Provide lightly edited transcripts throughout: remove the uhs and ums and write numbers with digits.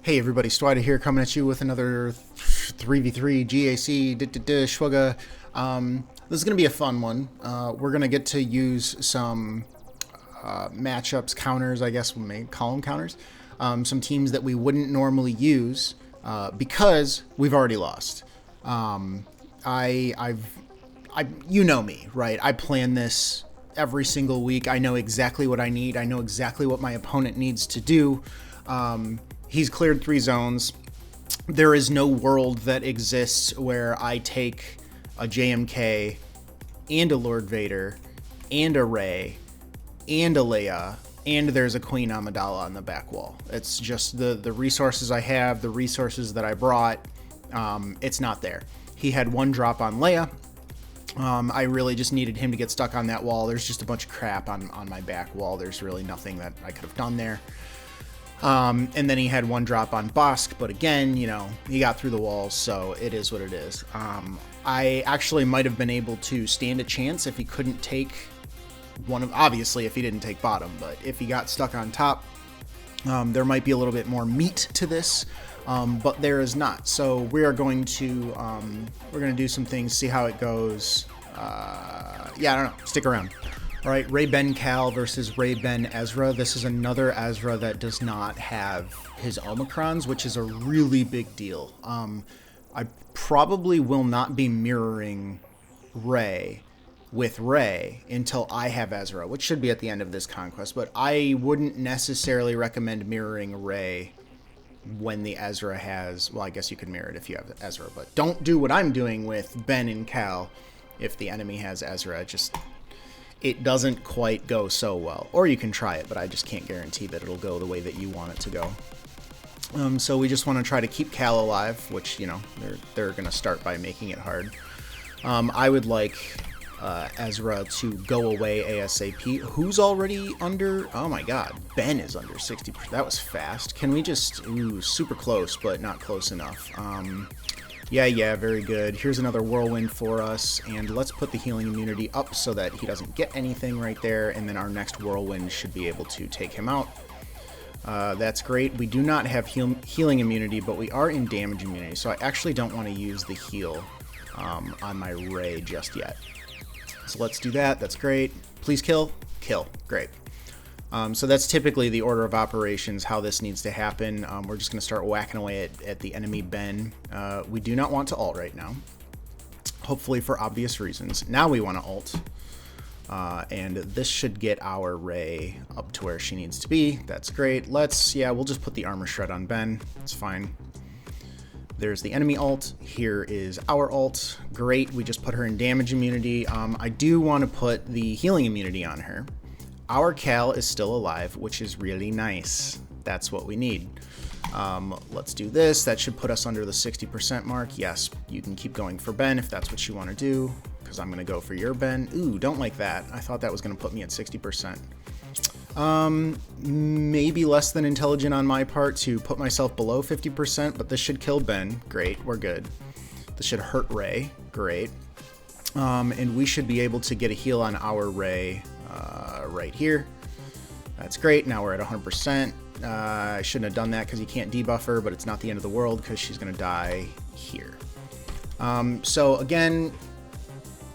Hey everybody, Stwida here coming at you with another 3v3 GAC SWOGH. This is going to be a fun one. We're going to get to use some matchups, counters, I guess we'll call them counters. Some teams that we wouldn't normally use because we've already lost. You know me, right? I plan this every single week. I know exactly what I need. I know exactly what my opponent needs to do. He's cleared 3 zones. There is no world that exists where I take a JMK and a Lord Vader and a Rey and a Leia and there's a Queen Amidala on the back wall. It's just the resources I have, the resources that I brought, it's not there. He had 1 drop on Leia. I really just needed him to get stuck on that wall. There's just a bunch of crap on my back wall. There's really nothing that I could have done there. And then he had 1 drop on Bosk, but again, you know, he got through the walls, so it is what it is. I actually might have been able to stand a chance if he couldn't take obviously if he didn't take bottom, but if he got stuck on top, there might be a little bit more meat to this, but there is not. So we are going to, we're going to do some things, see how it goes. Yeah, I don't know, stick around. All right, Rey Ben Cal versus Rey Ben Ezra. This is another Ezra that does not have his Omicrons, which is a really big deal. I probably will not be mirroring Rey with Rey until I have Ezra, which should be at the end of this conquest, but I wouldn't necessarily recommend mirroring Rey when the Ezra has, well, I guess you could mirror it if you have Ezra, but don't do what I'm doing with Ben and Cal if the enemy has Ezra. It doesn't quite go so well. Or you can try it, but I just can't guarantee that it'll go the way that you want it to go. So we just want to try to keep Cal alive, which, you know, they're going to start by making it hard. I would like Ezra to go away ASAP. Who's already under? Oh my god, Ben is under 60%. That was fast. Can we just... Ooh, super close, but not close enough. Yeah, very good. Here's another whirlwind for us, and let's put the healing immunity up so that he doesn't get anything right there, and then our next whirlwind should be able to take him out. That's great. We do not have healing immunity, but we are in damage immunity, so I actually don't want to use the heal on my Rey just yet. So let's do that. That's great. Please kill. Kill. Great. So that's typically the order of operations, how this needs to happen. We're just going to start whacking away at the enemy Ben. We do not want to ult right now, hopefully for obvious reasons. Now we want to ult, and this should get our Rey up to where she needs to be. That's great. We'll just put the armor shred on Ben. It's fine. There's the enemy ult. Here is our ult. Great. We just put her in damage immunity. I do want to put the healing immunity on her. Our Cal is still alive, which is really nice. That's what we need. Let's do this. That should put us under the 60% mark. Yes, you can keep going for Ben if that's what you want to do, because I'm going to go for your Ben. Ooh, don't like that. I thought that was going to put me at 60%. Maybe less than intelligent on my part to put myself below 50%, but this should kill Ben. Great, we're good. This should hurt Rey. Great. And we should be able to get a heal on our Rey right here. That's great. Now we're at 100%. I shouldn't have done that because you can't debuff her, but it's not the end of the world because she's going to die here. So again,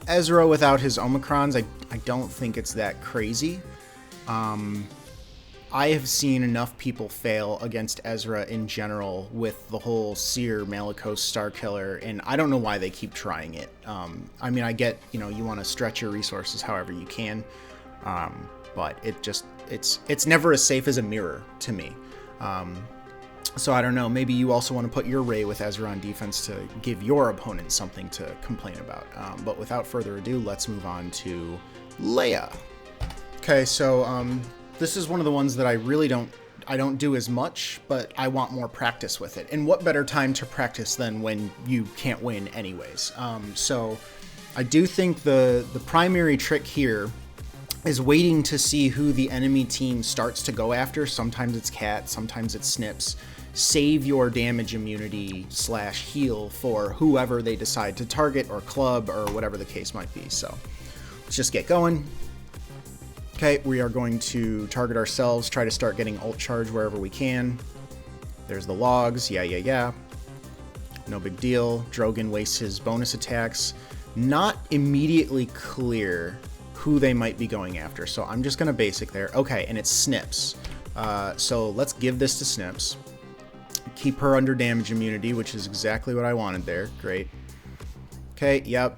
Ezra without his Omicrons, I don't think it's that crazy. I have seen enough people fail against Ezra in general with the whole Seer, Malgus, Starkiller, and I don't know why they keep trying it. I mean, I get, you know, you want to stretch your resources however you can, but it's never as safe as a mirror to me. So I don't know, maybe you also want to put your Rey with Ezra on defense to give your opponent something to complain about. But without further ado, let's move on to Leia. Okay, so this is one of the ones that I really don't do as much, but I want more practice with it. And what better time to practice than when you can't win anyways? So I do think the primary trick here is waiting to see who the enemy team starts to go after. Sometimes it's Cat, sometimes it's Snips. Save your damage immunity / heal for whoever they decide to target or club or whatever the case might be. So let's just get going. Okay, we are going to target ourselves, try to start getting ult charge wherever we can. There's the logs. Yeah. No big deal. Drogon wastes his bonus attacks. Not immediately clear who they might be going after, so I'm just going to basic there. Okay, and it's Snips. So let's give this to Snips. Keep her under damage immunity, which is exactly what I wanted there. Great. Okay, yep.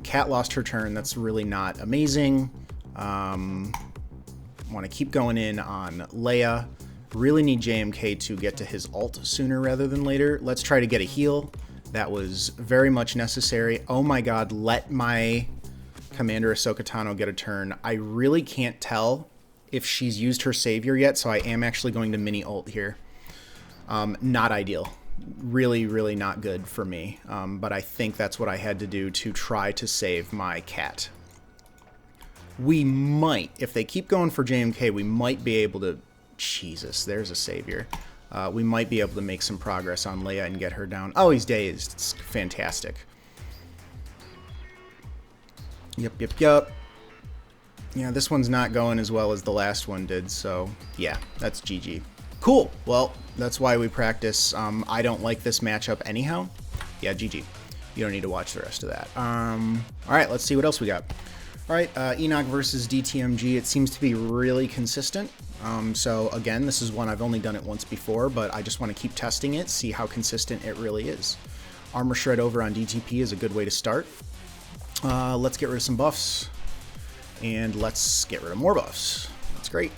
Cat lost her turn. That's really not amazing. Want to keep going in on Leia. Really need JMK to get to his ult sooner rather than later. Let's try to get a heal. That was very much necessary. Oh my god, let my Commander Ahsoka Tano get a turn. I really can't tell if she's used her savior yet, so I am actually going to mini ult here. Not ideal. Really not good for me. But I think that's what I had to do to try to save my cat. We might, if they keep going for JMK, we might be able to... Jesus, there's a savior. We might be able to make some progress on Leia and get her down. Oh, he's dazed. It's fantastic. Yep. Yeah, this one's not going as well as the last one did, so yeah, that's GG. Cool. Well, that's why we practice. I don't like this matchup anyhow. Yeah, GG. You don't need to watch the rest of that. All right, let's see what else we got. All right, Enoch versus DTMG. It seems to be really consistent. So again, this is one I've only done it once before, but I just want to keep testing it, see how consistent it really is. Armor Shred over on DTP is a good way to start. Let's get rid of some buffs, and let's get rid of more buffs. That's great.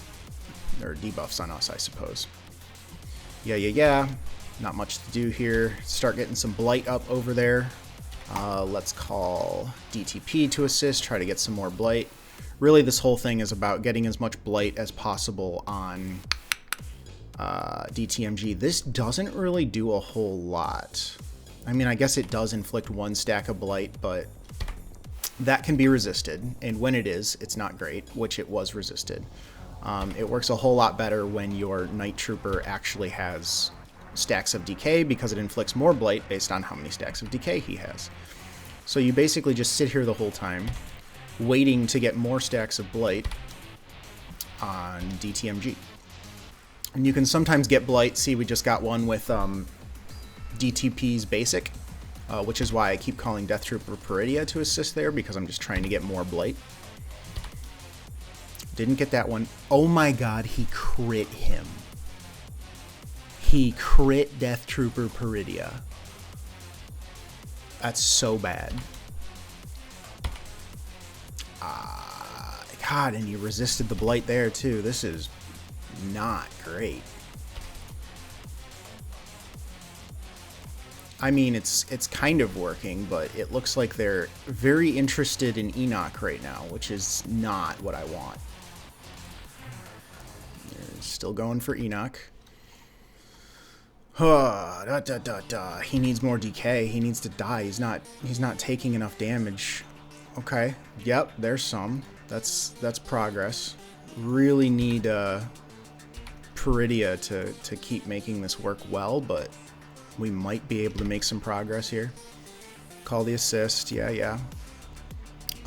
There are debuffs on us, I suppose. Yeah. Not much to do here. Start getting some blight up over there. Let's call DTP to assist, try to get some more blight. Really, this whole thing is about getting as much blight as possible on DTMG. This doesn't really do a whole lot. I mean, I guess it does inflict 1 stack of blight, but that can be resisted. And when it is, it's not great, which it was resisted. It works a whole lot better when your Night Trooper actually has stacks of decay, because it inflicts more blight based on how many stacks of decay he has. So you basically just sit here the whole time, waiting to get more stacks of blight on DTMG. And you can sometimes get blight. See, we just got one with DTP's basic, which is why I keep calling Death Trooper Peridia to assist there, because I'm just trying to get more blight. Didn't get that one. Oh my god, he crit him. He crit Death Trooper Peridia. That's so bad. God, and he resisted the blight there too. This is not great. I mean, it's kind of working, but it looks like they're very interested in Enoch right now, which is not what I want. They're still going for Enoch. He needs more decay. He needs to die. He's not taking enough damage. Okay. Yep, there's some. That's progress. Really need Peridia to keep making this work well, but we might be able to make some progress here. Call the assist. Yeah.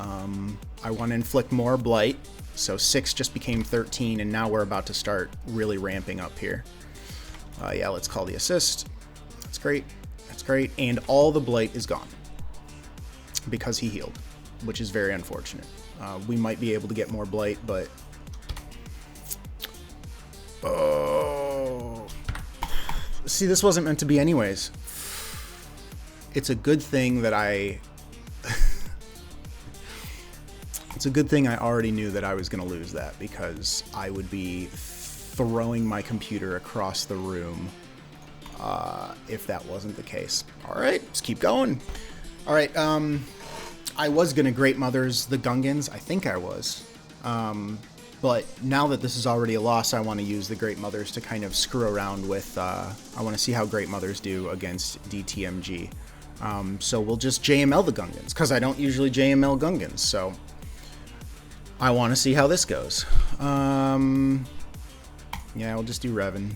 I want to inflict more blight. So 6 just became 13, and now we're about to start really ramping up here. Yeah, let's call the assist. That's great. That's great. And all the blight is gone because he healed, which is very unfortunate. We might be able to get more blight, but... Oh. See, this wasn't meant to be anyways. It's a good thing that It's a good thing I already knew that I was going to lose that, because I would be throwing my computer across the room if that wasn't the case. All right, let's keep going. All right, I was going to Great Mothers the Gungans. I think I was. But now that this is already a loss, I want to use the Great Mothers to kind of screw around with... I want to see how Great Mothers do against DTMG. So we'll just JML the Gungans, because I don't usually JML Gungans, so I want to see how this goes. Yeah, we'll just do Revan.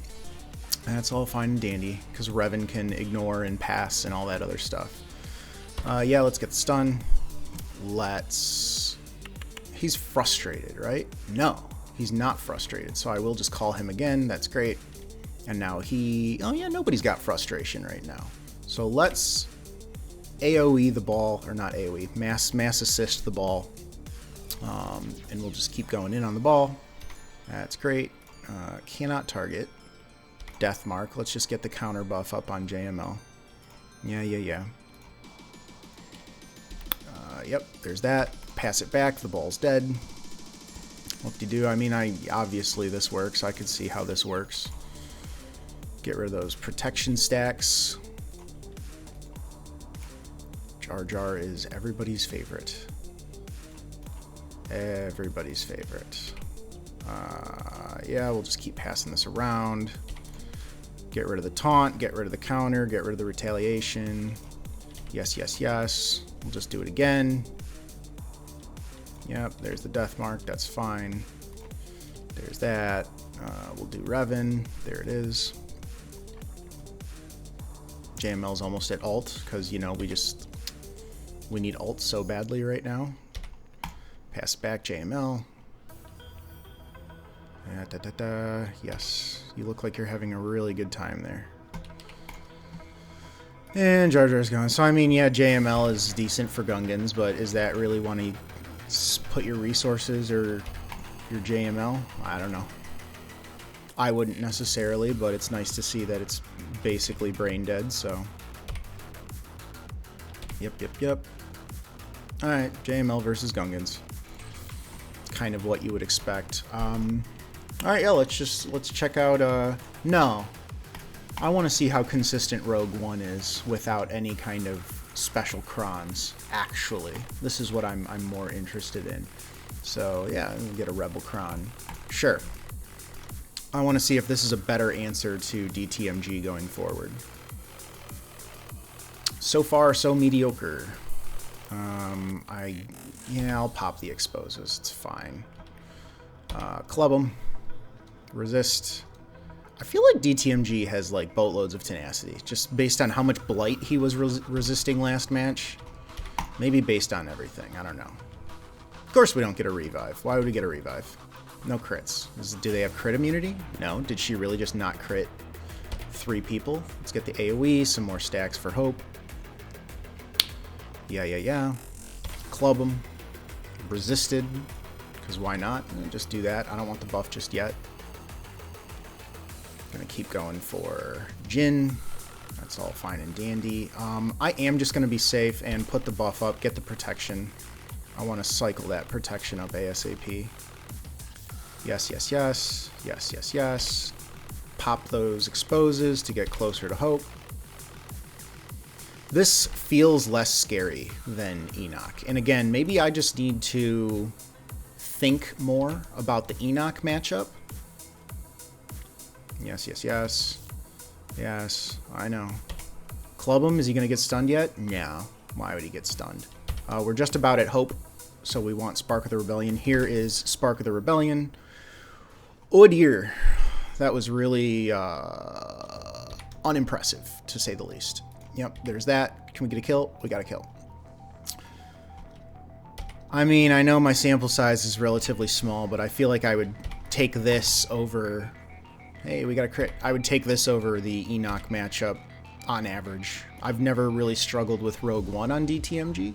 That's all fine and dandy, because Revan can ignore and pass and all that other stuff. Yeah, let's get the stun. He's frustrated, right? No, he's not frustrated, so I will just call him again. That's great. And now he... Oh, yeah, nobody's got frustration right now. So let's AoE the ball, or not AoE, mass assist the ball. And we'll just keep going in on the ball. That's great. Cannot target. Death mark. Let's just get the counter buff up on JML. Yeah. Yep, there's that. Pass it back. The ball's dead. Whoop-de-doo. I mean, obviously this works. I can see how this works. Get rid of those protection stacks. Jar Jar is everybody's favorite. Everybody's favorite. Yeah, we'll just keep passing this around. Get rid of the taunt, get rid of the counter, get rid of the retaliation. Yes. We'll just do it again. Yep, there's the death mark, that's fine. There's that. We'll do Revan. There it is. JML's almost at ult, because, you know, we need ult so badly right now. Pass back, JML. Yes, you look like you're having a really good time there. And Jar Jar's gone. So, I mean, yeah, JML is decent for Gungans, but is that really when you put your resources or your JML? I don't know. I wouldn't necessarily, but it's nice to see that it's basically brain dead, so. Yep. Alright, JML versus Gungans. Kind of what you would expect. Alright, yeah, let's check out, no. I want to see how consistent Rogue One is without any kind of special crons, actually. This is what I'm more interested in. So, yeah, we'll get a Rebel cron. Sure. I want to see if this is a better answer to DTMG going forward. So far, so mediocre. I'll pop the exposes. It's fine. Club them. Resist. I feel like DTMG has like boatloads of tenacity, just based on how much blight he was resisting last match. Maybe based on everything. I don't know. Of course we don't get a revive. Why would we get a revive? No crits. Do they have crit immunity? No. Did she really just not crit 3 people? Let's get the AoE, some more stacks for hope. Yeah. Club them. Resisted. Because why not? Just do that. I don't want the buff just yet. Gonna keep going for Jin. That's all fine and dandy. I am just gonna be safe and put the buff up, get the protection. I want to cycle that protection up ASAP. Yes. Pop those exposes to get closer to hope. This feels less scary than Enoch. And again, maybe I just need to think more about the Enoch matchup. Yes, I know. Club him. Is he going to get stunned yet? No. Why would he get stunned? We're just about at hope, so we want Spark of the Rebellion. Here is Spark of the Rebellion. Oh dear. That was really unimpressive, to say the least. Yep, there's that. Can we get a kill? We got a kill. I mean, I know my sample size is relatively small, but I feel like I would take this over... Hey, we got a crit. I would take this over the Enoch matchup on average. I've never really struggled with Rogue One on DTMG.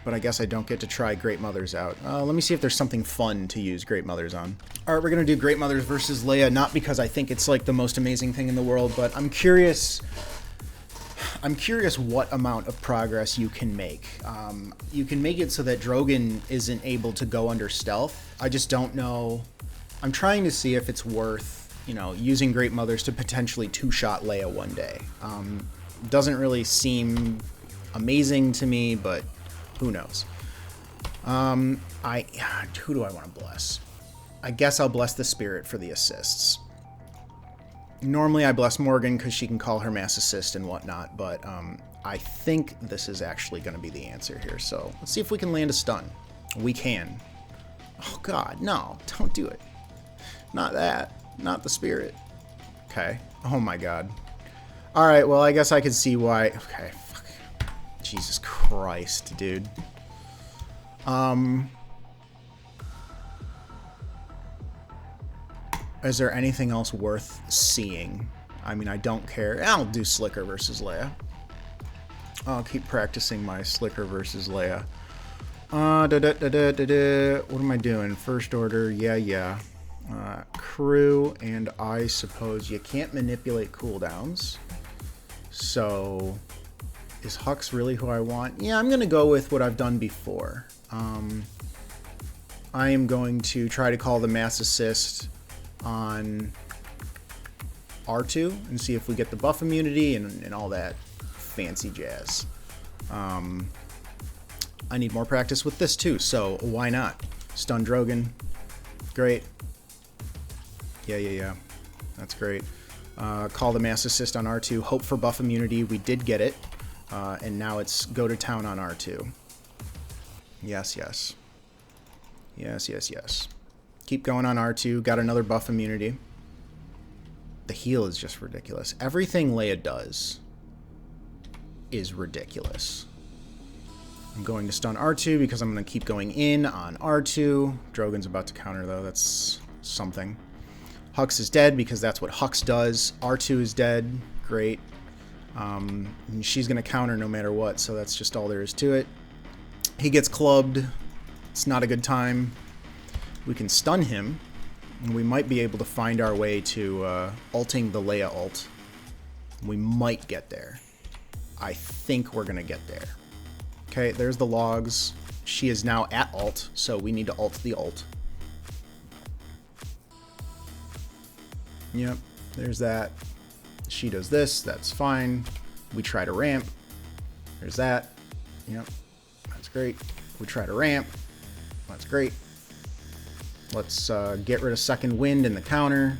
But I guess I don't get to try Great Mothers out. Let me see if there's something fun to use Great Mothers on. Alright, we're going to do Great Mothers versus Leia, not because I think it's like the most amazing thing in the world, but I'm curious what amount of progress you can make. You can make it so that Drogon isn't able to go under stealth. I just don't know. I'm trying to see if it's worth, using Great Mothers to potentially two-shot Leia one day. Doesn't really seem amazing to me, but who knows? Who do I want to bless? I guess I'll bless the Spirit for the assists. Normally I bless Morgan because she can call her mass assist and whatnot, but I think this is actually going to be the answer here. So let's see if we can land a stun. We can. Oh god, no, don't do it. Not that. Not the Spirit. Okay. Oh my god. Alright, well I guess I can see why. Okay, fuck. Jesus Christ, dude. Is there anything else worth seeing? I mean, I don't care. I'll do Slicker versus Leia. I'll keep practicing my Slicker versus Leia. What am I doing? First order, yeah. Crew, and I suppose you can't manipulate cooldowns. So, is Hux really who I want? Yeah, I'm going to go with what I've done before. I am going to try to call the mass assist on R2 and see if we get the buff immunity and all that fancy jazz. I need more practice with this too, so why not? Stun Drogan. Great. Yeah. That's great. Call the mass assist on R2. Hope for buff immunity. We did get it. And now it's go to town on R2. Yes. Keep going on R2. Got another buff immunity. The heal is just ridiculous. Everything Leia does is ridiculous. I'm going to stun R2 because I'm going to keep going in on R2. Drogan's about to counter, though. That's something. Hux is dead because that's what Hux does. R2 is dead. Great. She's going to counter no matter what, so that's just all there is to it. He gets clubbed. It's not a good time. We can stun him, and we might be able to find our way to ulting the Leia ult. We might get there. I think we're going to get there. Okay, there's the logs. She is now at ult, so we need to ult the ult. Yep, there's that. She does this, that's fine. We try to ramp. There's that. Yep, that's great. We try to ramp. That's great. Let's get rid of second wind in the counter.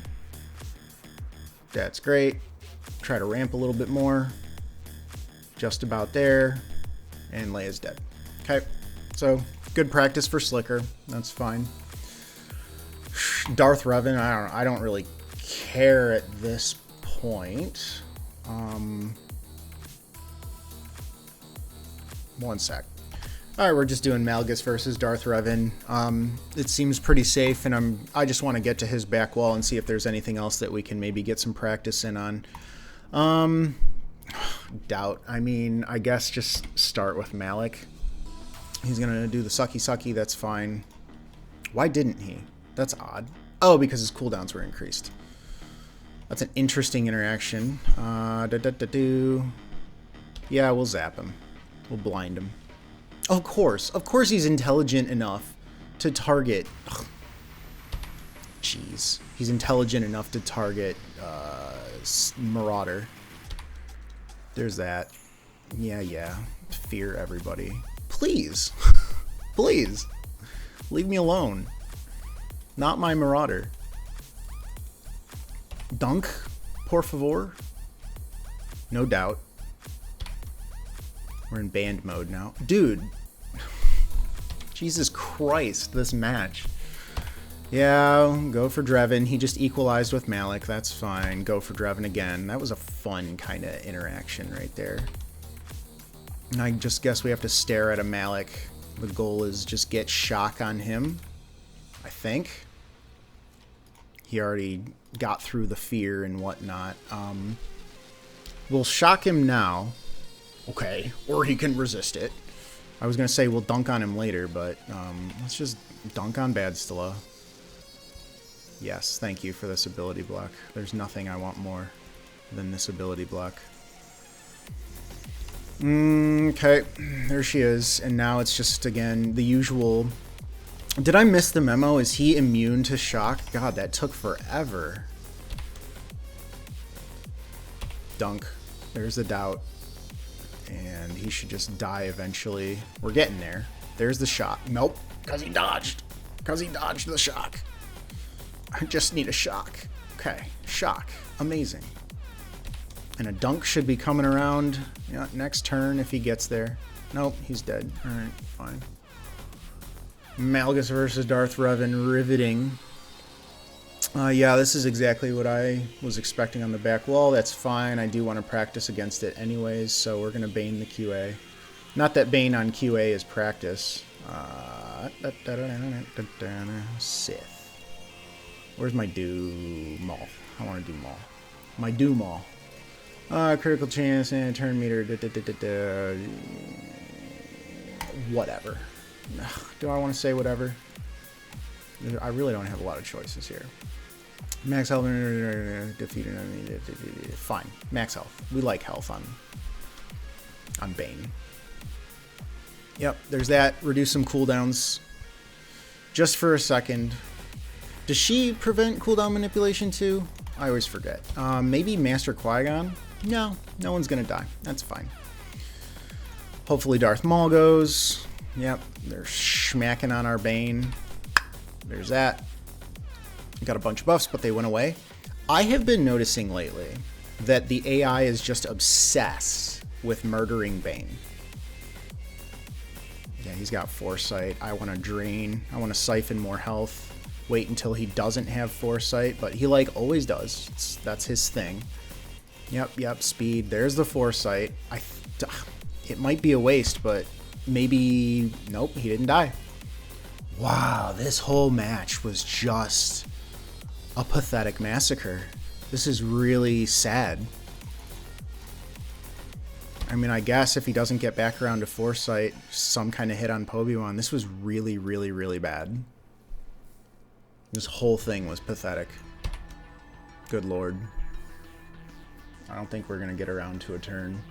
That's great. Try to ramp a little bit more. Just about there. And Leia's dead. Okay, so good practice for Slicker. That's fine. Darth Revan, I don't really care at this point. One sec. Alright, we're just doing Malgus versus Darth Revan. It seems pretty safe, and I just want to get to his back wall and see if there's anything else that we can maybe get some practice in on. Doubt. I mean, I guess just start with Malik. He's gonna do the sucky, that's fine. Why didn't he? That's odd. Oh, because his cooldowns were increased. That's an interesting interaction. Yeah, we'll zap him. We'll blind him. Of course he's intelligent enough to target... Jeez. He's intelligent enough to target Marauder. There's that. Yeah. Fear everybody. Please. Please. Leave me alone. Not my Marauder. Dunk, por favor. No doubt. We're in band mode now. Dude. Jesus Christ, this match. Yeah, go for Drevan. He just equalized with Malik. That's fine. Go for Drevan again. That was a fun kind of interaction right there. And I just guess we have to stare at a Malik. The goal is just get shock on him, I think. He already got through the fear and whatnot. We'll shock him now. Okay, or he can resist it. I was going to say we'll dunk on him later, but let's just dunk on Bastilla. Yes, thank you for this ability block. There's nothing I want more than this ability block. Okay, there she is. And now it's just, again, the usual... Did I miss the memo? Is he immune to shock? God, that took forever. Dunk. There's the doubt. And he should just die eventually. We're getting there. There's the shot. Nope, because he dodged. Because he dodged the shock. I just need a shock. Okay, shock. Amazing. And a dunk should be coming around next turn if he gets there. Nope, he's dead. Alright, fine. Malgus versus Darth Revan. Riveting. Yeah, this is exactly what I was expecting on the back wall. That's fine. I do want to practice against it anyways, so we're going to Bane the QA. Not that Bane on QA is practice. Sith. Where's my do Maul? I want to do Maul. My do Maul. Critical chance and turn meter. Whatever. Do I want to say whatever? I really don't have a lot of choices here. Max health. Defeated enemy. Fine. Max health. We like health on Bane. Yep, there's that. Reduce some cooldowns. Just for a second. Does she prevent cooldown manipulation too? I always forget. Maybe Master Qui-Gon? No, no one's gonna die. That's fine. Hopefully Darth Maul goes. Yep, they're smacking on our Bane. There's that. Got a bunch of buffs, but they went away. I have been noticing lately that the AI is just obsessed with murdering Bane. Yeah, he's got Foresight. I want to drain. I want to siphon more health. Wait until he doesn't have Foresight, but he like always does. That's his thing. Yep, speed. There's the Foresight. It might be a waste, but maybe... Nope, he didn't die. Wow, this whole match was just a pathetic massacre. This is really sad. I mean, I guess if he doesn't get back around to Foresight, some kind of hit on Obi-Wan, this was really, really, really bad. This whole thing was pathetic. Good lord. I don't think we're going to get around to a turn.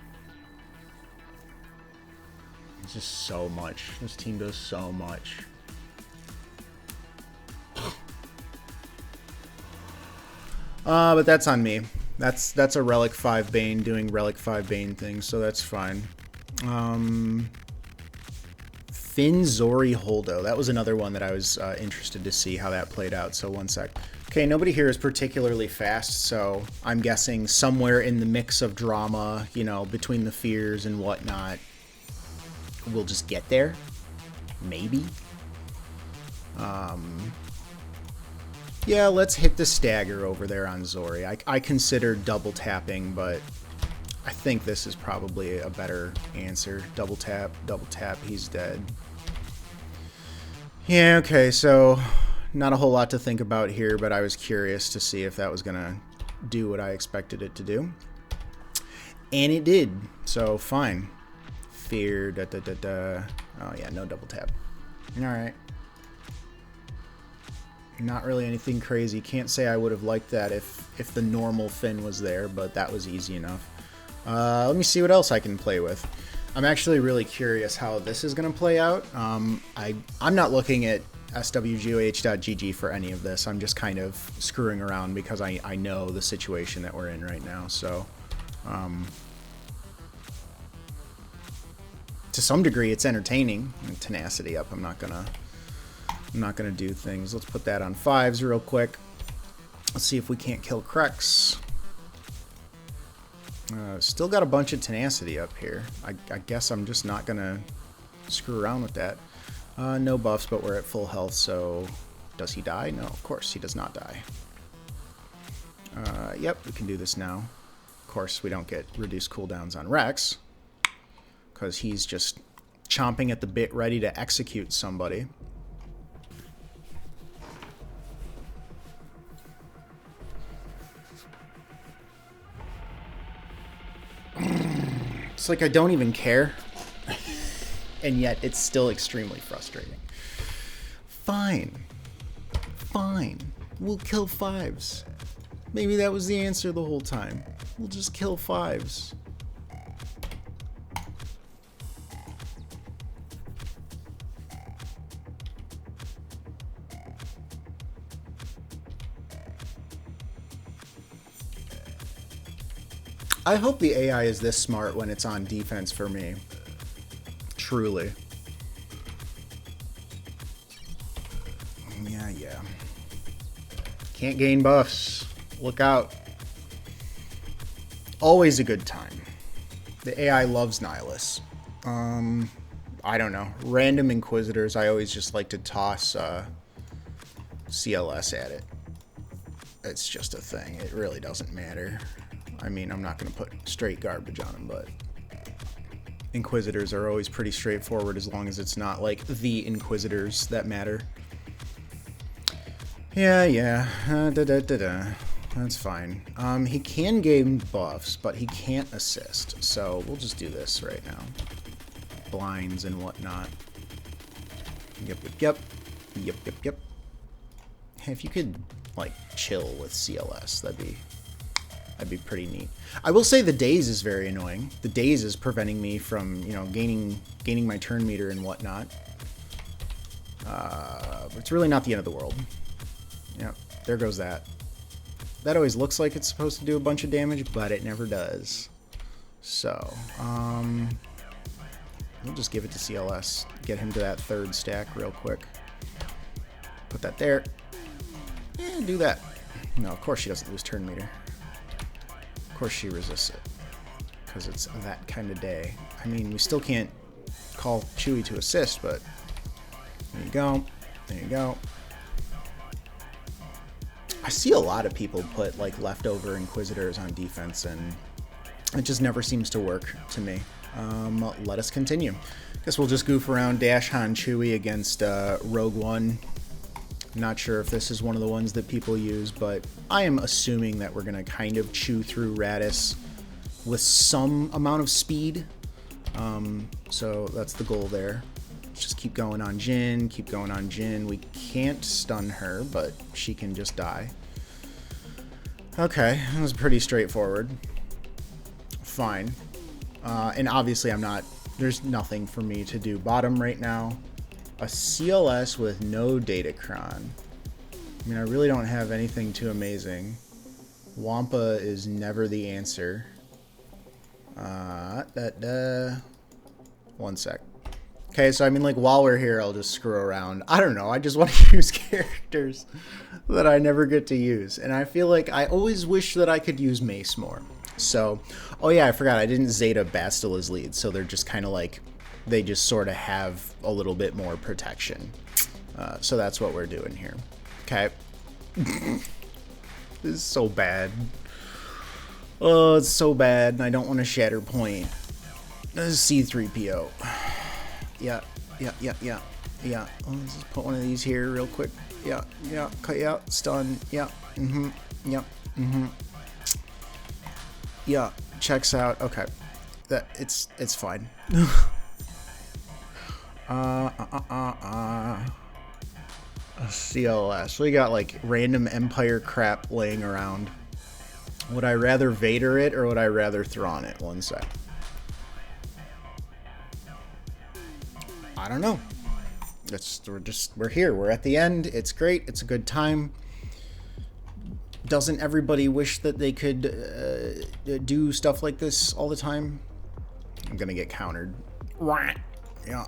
It's just so much. This team does so much. But that's on me. That's a Relic 5 Bane doing Relic 5 Bane things, so that's fine. Finn Zori Holdo. That was another one that I was interested to see how that played out, so one sec. Okay, nobody here is particularly fast, so I'm guessing somewhere in the mix of drama, you know, between the fears and whatnot, we'll just get there. Maybe. Yeah, let's hit the stagger over there on Zori. I considered double tapping, but I think this is probably a better answer. Double tap, he's dead. Yeah, okay, so not a whole lot to think about here, but I was curious to see if that was going to do what I expected it to do. And it did, so fine. Fear, Oh yeah, no double tap. Alright. Not really anything crazy. Can't say I would have liked that if the normal Finn was there, but that was easy enough. Let me see what else I can play with. I'm actually really curious how this is going to play out. I'm not looking at swgoh.gg for any of this. I'm just kind of screwing around because I know the situation that we're in right now. So, to some degree, it's entertaining. Tenacity up. I'm not gonna do things. Let's put that on 5s real quick. Let's see if we can't kill Trex. Still got a bunch of tenacity up here. I guess I'm just not gonna screw around with that. No buffs, but we're at full health, so does he die? No, of course he does not die. Yep, we can do this now. Of course, we don't get reduced cooldowns on Rex, because he's just chomping at the bit ready to execute somebody. It's like I don't even care, and yet it's still extremely frustrating. Fine. We'll kill 5s. Maybe that was the answer the whole time. We'll just kill 5s. I hope the AI is this smart when it's on defense for me. Truly. Yeah. Can't gain buffs. Look out. Always a good time. The AI loves Nihilus. I don't know. Random Inquisitors, I always just like to toss CLS at it. It's just a thing. It really doesn't matter. I mean, I'm not going to put straight garbage on them, but Inquisitors are always pretty straightforward as long as it's not like the Inquisitors that matter. Yeah. That's fine. He can gain buffs, but he can't assist. So we'll just do this right now. Blinds and whatnot. Yep. Hey, if you could, like, chill with CLS, that'd be pretty neat. I will say the daze is very annoying. The daze is preventing me from, you know, gaining my turn meter and whatnot. But it's really not the end of the world. Yep, there goes that. That always looks like it's supposed to do a bunch of damage, but it never does. So, we'll just give it to CLS. Get him to that 3rd stack real quick. Put that there. And do that. No, of course she doesn't lose turn meter. Of course she resists it. Because it's that kind of day. I mean, we still can't call Chewie to assist, but there you go. There you go. I see a lot of people put, like, leftover Inquisitors on defense, and it just never seems to work to me. Let us continue. Guess we'll just goof around Dash Han Chewie against Rogue One. Not sure if this is one of the ones that people use, but I am assuming that we're going to kind of chew through Radis with some amount of speed. So that's the goal there. Just keep going on Jin, keep going on Jin. We can't stun her, but she can just die. Okay, that was pretty straightforward. Fine. And obviously there's nothing for me to do bottom right now. A CLS with no Datacron. I mean, I really don't have anything too amazing. Wampa is never the answer. One sec. Okay, so I mean, like, while we're here, I'll just screw around. I don't know, I just want to use characters that I never get to use. And I feel like I always wish that I could use Mace more. So, oh yeah, I forgot, I didn't Zeta Bastilla's lead, so they're just kind of like, they just sort of have a little bit more protection. So that's what we're doing here. Okay. This is so bad. Oh, it's so bad, and I don't want to shatter point. This is C-3PO. Yeah. Let's just put one of these here real quick. Yeah. Cut out. Stun. Yeah. Yeah. Checks out. Okay. It's fine. CLS. We got like random Empire crap laying around. Would I rather Vader it or would I rather Thrawn it? One sec. I don't know. We're here. We're at the end. It's great. It's a good time. Doesn't everybody wish that they could do stuff like this all the time? I'm gonna get countered. Yeah.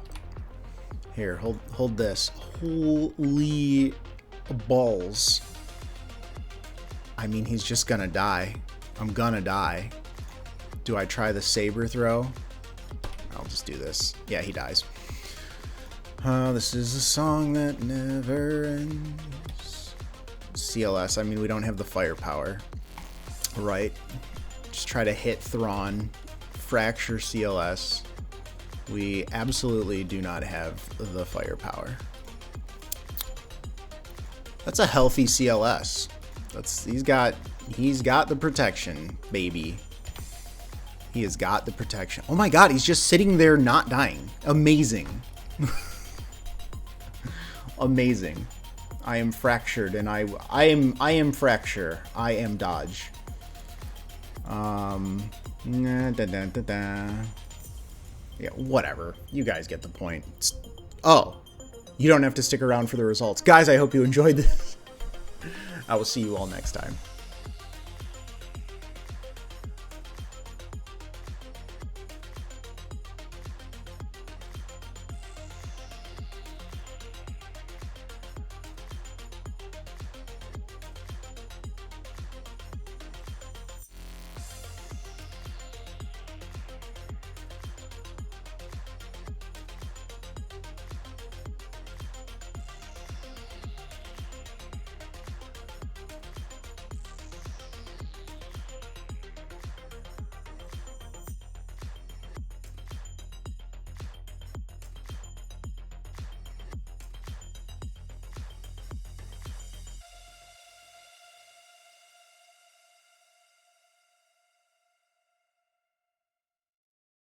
Here, hold this. Holy balls. I mean, he's just gonna die. I'm gonna die. Do I try the saber throw? I'll just do this. Yeah, he dies. This is a song that never ends. CLS, I mean, we don't have the firepower. Right. Just try to hit Thrawn. Fracture CLS. We absolutely do not have the firepower. That's a healthy CLS. He's got the protection, baby. He has got the protection. Oh my god, he's just sitting there not dying. Amazing. Amazing. I am fractured and I am fracture. I am dodge. Yeah, whatever. You guys get the point. Oh, you don't have to stick around for the results. Guys, I hope you enjoyed this. I will see you all next time.